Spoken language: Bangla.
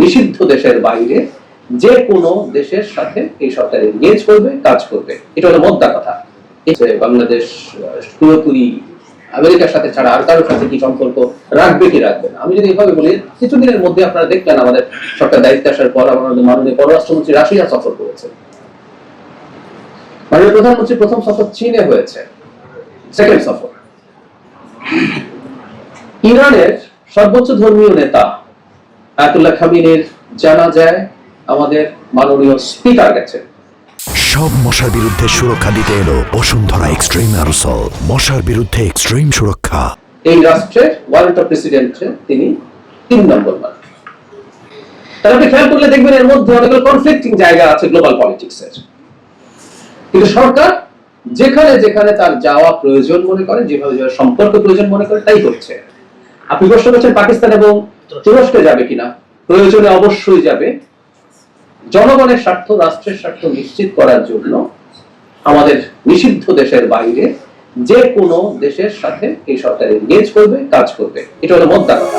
নিষিদ্ধ দেশের বাইরে যে কোনো দেশের সাথে এই সরকার এনগেজ করবে, কাজ করবে। এটা হলো মোদ্দা কথা। বাংলাদেশ পুরোপুরি আমেরিকার সাথে ছাড়া আর কারোর সাথে কি সম্পর্ক রাখবে কি রাখবে না, আমি যদি এভাবে বলি, কিছুদিনের মধ্যে আপনারা দেখলেন আমাদের সরকার দায়িত্বে আসার পর আমাদের মাননীয় পররাষ্ট্রমন্ত্রী রাশিয়া সফর করেছে, মাননীয় প্রধানমন্ত্রী প্রথম সফর চীনে হয়েছে, সেকেন্ড সফর। ইরানের সর্বোচ্চ ধর্মীয় নেতা আয়াতুল্লাহ খামিনির জানাজায় আমাদের মাননীয় স্পিকার গেছেন। সব মশার বিরুদ্ধে সুরক্ষা দিতে এলো বসুন্ধরা এক্সট্রিম অ্যারোসল, মশার বিরুদ্ধে এক্সট্রিম সুরক্ষা। এই রাষ্ট্রের ওয়ারেন্ট অফ প্রেসিডেন্ট তিনি 3 নম্বর মান। তাহলে আপনি খেয়াল করলে দেখবেন এর মধ্যে অনেকগুলো কনফ্লিক্টিং জায়গা আছে গ্লোবাল পলিটিক্সের, কিন্তু সরকার যেখানে যেখানে তার যাওয়া প্রয়োজন মনে করে, যেভাবে যাওয়ার সম্পর্ক প্রয়োজন মনে করে তাই করছে। আপনি প্রশ্ন করছেন পাকিস্তান এবং তুরস্কে যাবে কিনা, প্রয়োজনে অবশ্যই যাবে। জনগণের স্বার্থ, রাষ্ট্রের স্বার্থ নিশ্চিত করার জন্য আমাদের নিষিদ্ধ দেশের বাইরে যে কোনো দেশের সাথে এই সরকার এনগেজ করবে, কাজ করবে। এটা হলো মোদ্দা কথা।